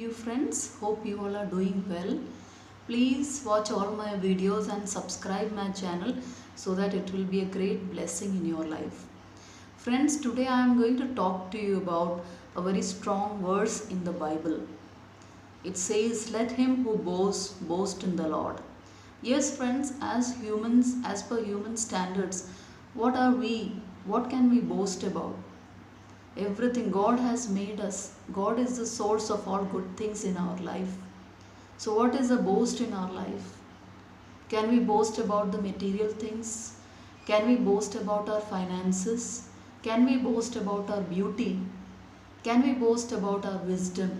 you friends. Hope you all are doing well. Please watch all my videos and subscribe my channel so that it will be a great blessing in your life. Friends, today I am going to talk to you about a very strong verse in the Bible. It says, "Let him who boasts boast in the Lord." Yes, friends, as humans, as per human standards, what are we? What can we boast about? Everything God has made us. God is the source of all good things in our life. So, what is a boast in our life? Can we boast about the material things? Can we boast about our finances? Can we boast about our beauty? Can we boast about our wisdom?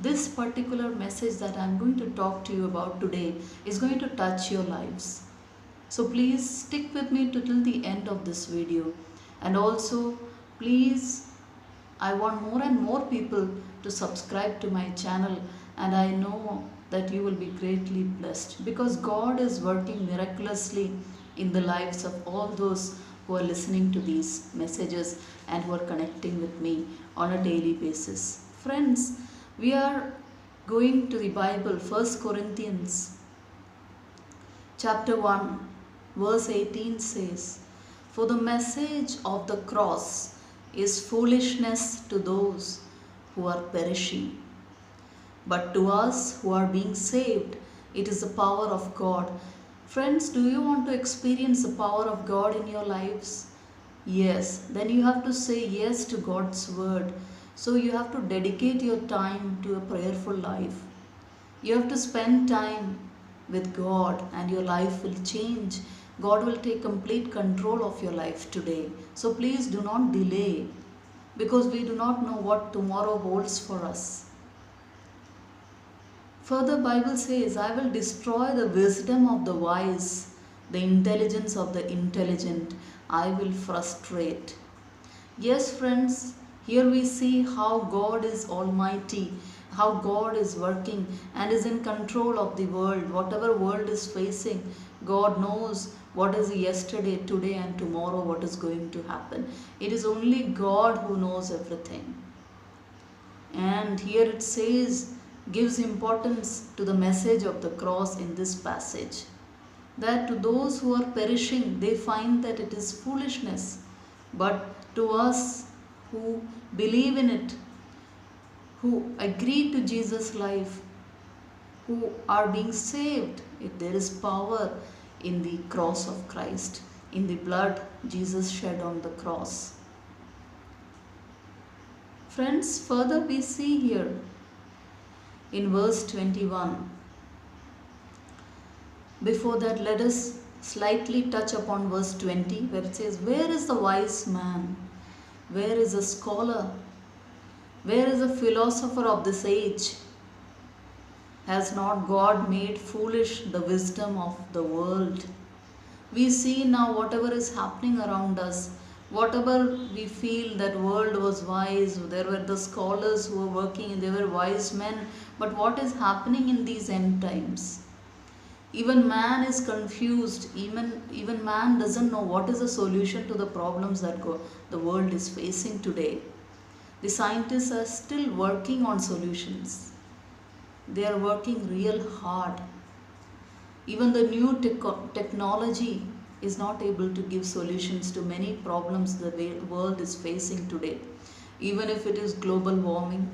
This particular message that I am going to talk to you about today is going to touch your lives. So please stick with me till the end of this video. And also, please, I want more and more people to subscribe to my channel, and I know that you will be greatly blessed because God is working miraculously in the lives of all those who are listening to these messages and who are connecting with me on a daily basis. Friends, we are going to the Bible, 1 Corinthians chapter 1, verse 18 says, "For the message of the cross is foolishness to those who are perishing. But to us who are being saved, it is the power of God." Friends, do you want to experience the power of God in your lives? Yes, then you have to say yes to God's word. So you have to dedicate your time to a prayerful life. You have to spend time with God and your life will change. God will take complete control of your life today. So please do not delay because we do not know what tomorrow holds for us. Further, Bible says, "I will destroy the wisdom of the wise, the intelligence of the intelligent I will frustrate." Yes, friends, here we see how God is almighty, how God is working and is in control of the world. Whatever world is facing, God knows what is yesterday, today and tomorrow what is going to happen. It is only God who knows everything. And here it says, gives importance to the message of the cross in this passage, that to those who are perishing, they find that it is foolishness. But to us who believe in it, who agree to Jesus' life, who are being saved, there is power in the cross of Christ, in the blood Jesus shed on the cross. Friends, further we see here in verse 21. Before that, let us slightly touch upon verse 20, where it says, "Where is the wise man? Where is a scholar? Where is a philosopher of this age? Has not God made foolish the wisdom of the world?" We see now whatever is happening around us, whatever we feel that world was wise, there were the scholars who were working, they were wise men, but what is happening in these end times? Even man is confused, even man doesn't know what is the solution to the problems that the world is facing today. The scientists are still working on solutions. They are working real hard. Even the new technology is not able to give solutions to many problems the world is facing today. Even if it is global warming,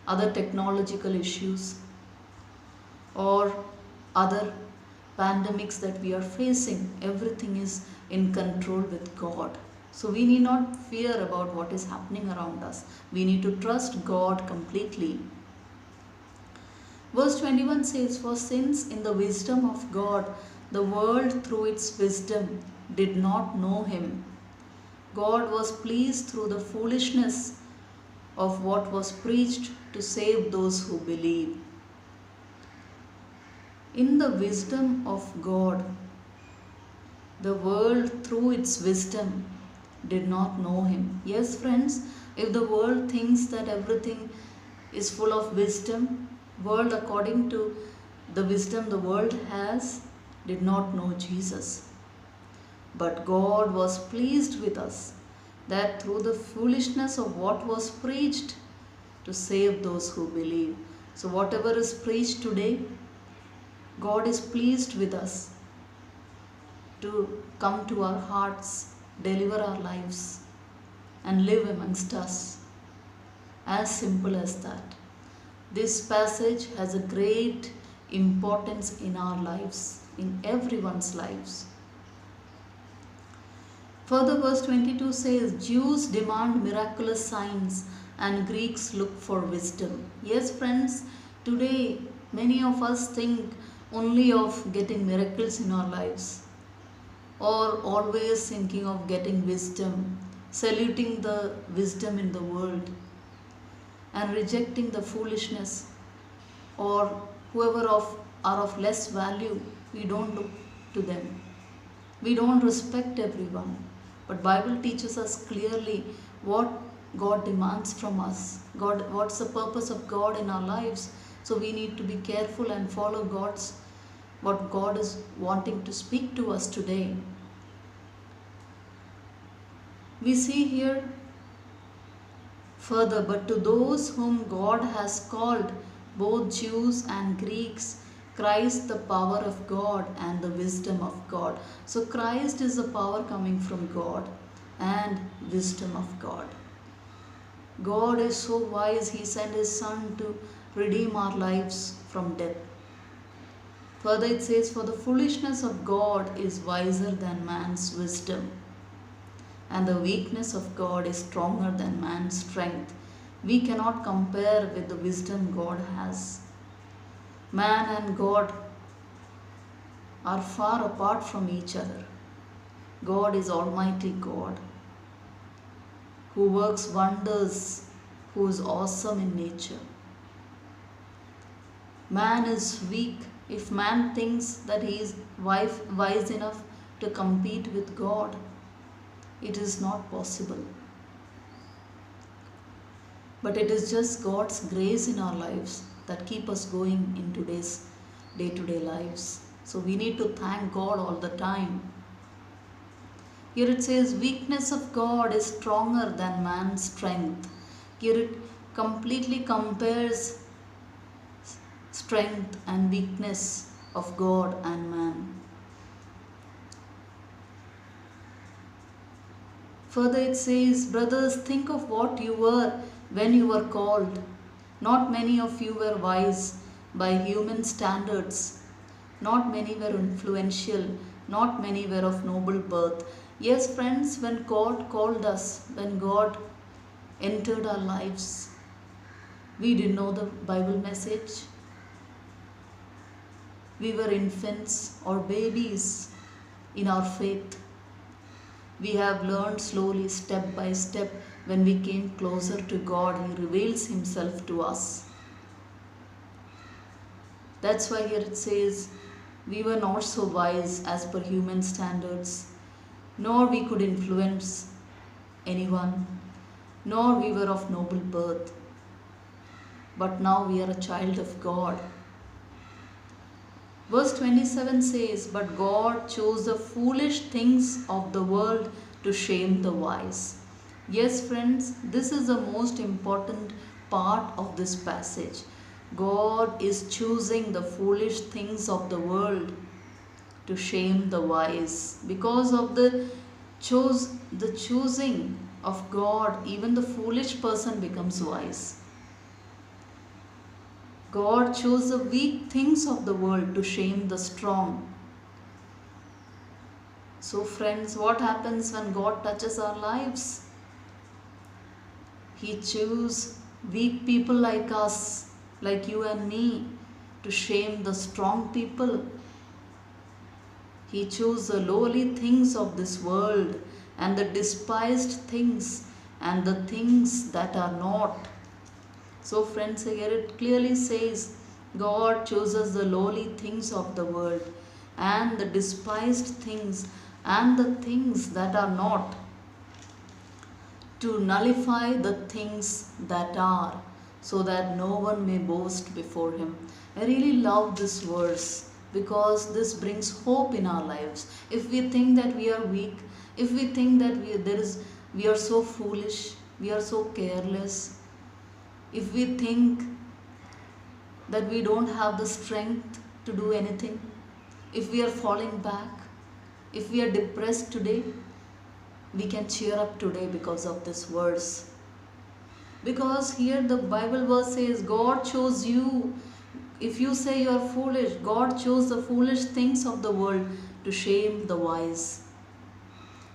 other technological issues, or other pandemics that we are facing, everything is in control with God. So we need not fear about what is happening around us. We need to trust God completely. Verse 21 says, "For since in the wisdom of God, the world through its wisdom did not know him, God was pleased through the foolishness of what was preached to save those who believe." In the wisdom of God, the world through its wisdom did not know him. Yes, friends, if the world thinks that everything is full of wisdom, world according to the wisdom the world has, did not know Jesus. But God was pleased with us that through the foolishness of what was preached to save those who believe. So, whatever is preached today, God is pleased with us to come to our hearts, deliver our lives, and live amongst us. As simple as that. This passage has a great importance in our lives, in everyone's lives. Further, verse 22 says, Jews demand miraculous signs and Greeks look for wisdom. Yes, friends, today many of us think only of getting miracles in our lives, or always thinking of getting wisdom, saluting the wisdom in the world, and rejecting the foolishness or whoever are of less value. We don't look to them. We don't respect everyone. But Bible teaches us clearly what God demands from us. What's the purpose of God in our lives? So we need to be careful and follow what God is wanting to speak to us today. We see here further, but to those whom God has called, both Jews and Greeks, Christ the power of God and the wisdom of God. So Christ is the power coming from God and wisdom of God. God is so wise, He sent His Son to redeem our lives from death. Further it says, for the foolishness of God is wiser than man's wisdom, and the weakness of God is stronger than man's strength. We cannot compare with the wisdom God has. Man and God are far apart from each other. God is Almighty God, who works wonders, who is awesome in nature. Man is weak. If man thinks that he is wise enough to compete with God, it is not possible. But it is just God's grace in our lives that keep us going in today's day-to-day lives. So we need to thank God all the time. Here it says, weakness of God is stronger than man's strength. Here it completely compares strength and weakness of God and man. Further it says, brothers, think of what you were when you were called. Not many of you were wise by human standards. Not many were influential. Not many were of noble birth. Yes, friends, when God called us, when God entered our lives, we didn't know the Bible message. We were infants or babies in our faith. We have learned slowly, step by step. When we came closer to God, He reveals Himself to us. That's why here it says, we were not so wise as per human standards, nor we could influence anyone, nor we were of noble birth. But now we are a child of God. Verse 27 says, but God chose the foolish things of the world to shame the wise. Yes, friends, this is the most important part of this passage. God is choosing the foolish things of the world to shame the wise. Because of the choosing of God, even the foolish person becomes wise. God chose the weak things of the world to shame the strong. So friends, what happens when God touches our lives? He chooses weak people like us, like you and me, to shame the strong people. He chose the lowly things of this world and the despised things and the things that are not. So friends, here it clearly says, God chooses the lowly things of the world and the despised things and the things that are not, to nullify the things that are, so that no one may boast before Him. I really love this verse because this brings hope in our lives. If we think that we are weak, if we think that we are so foolish, we are so careless, if we think that we don't have the strength to do anything, if we are falling back, if we are depressed today, we can cheer up today because of this verse. Because here the Bible verse says, God chose you. If you say you are foolish, God chose the foolish things of the world to shame the wise.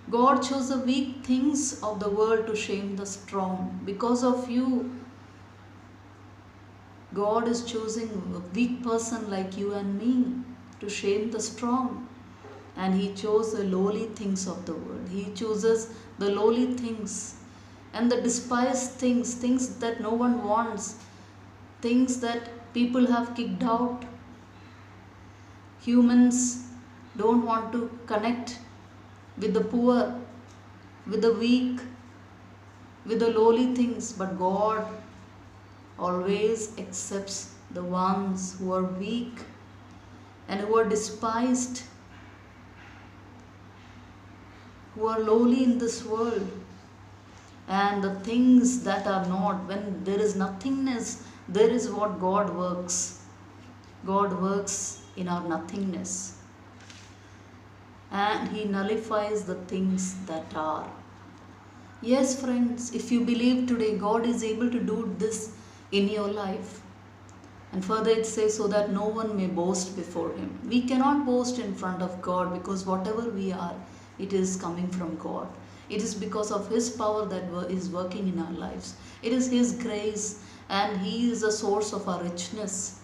God chose the weak things of the world to shame the strong. Because of you, God is choosing a weak person like you and me to shame the strong. And He chose the lowly things of the world. He chooses the lowly things and the despised things, things that no one wants, things that people have kicked out. Humans don't want to connect with the poor, with the weak, with the lowly things, but God always accepts the ones who are weak and who are despised, who are lowly in this world. And the things that are not, when there is nothingness, there is what God works. God works in our nothingness. And He nullifies the things that are. Yes, friends, if you believe today, God is able to do this in your life. And further it says, so that no one may boast before Him. We cannot boast in front of God, because whatever we are, it is coming from God. It is because of His power that is working in our lives. It is His grace, and He is the source of our richness.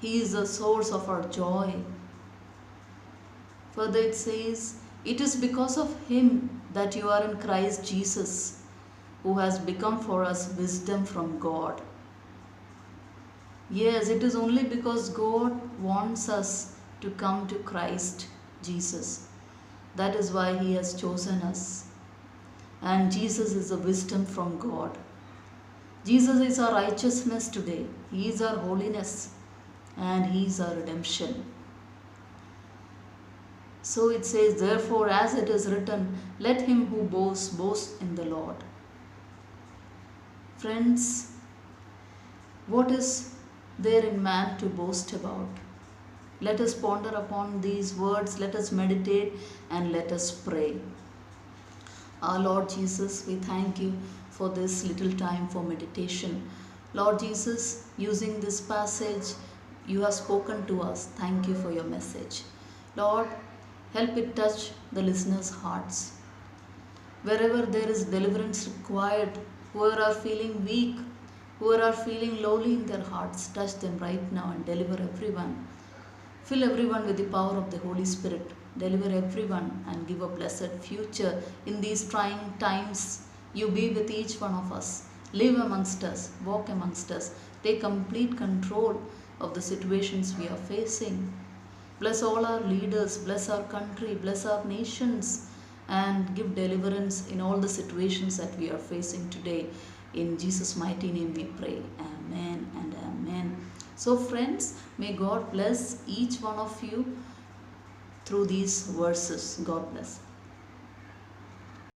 He is the source of our joy. Further it says, it is because of Him that you are in Christ Jesus, who has become for us wisdom from God. Yes, it is only because God wants us to come to Christ Jesus. That is why He has chosen us. And Jesus is the wisdom from God. Jesus is our righteousness today. He is our holiness. And He is our redemption. So it says, therefore, as it is written, let him who boasts, boast in the Lord. Friends, what is there in man to boast about? Let us ponder upon these words, let us meditate, and let us pray. Our Lord Jesus, we thank You for this little time for meditation. Lord Jesus, using this passage, You have spoken to us. Thank You for Your message. Lord, help it touch the listeners' hearts. Wherever there is deliverance required, whoever are feeling weak, whoever are feeling lowly in their hearts, touch them right now and deliver everyone. Fill everyone with the power of the Holy Spirit. Deliver everyone and give a blessed future in these trying times. You be with each one of us. Live amongst us. Walk amongst us. Take complete control of the situations we are facing. Bless all our leaders. Bless our country. Bless our nations. And give deliverance in all the situations that we are facing today. In Jesus' mighty name we pray. Amen and amen. So friends, may God bless each one of you through these verses. God bless.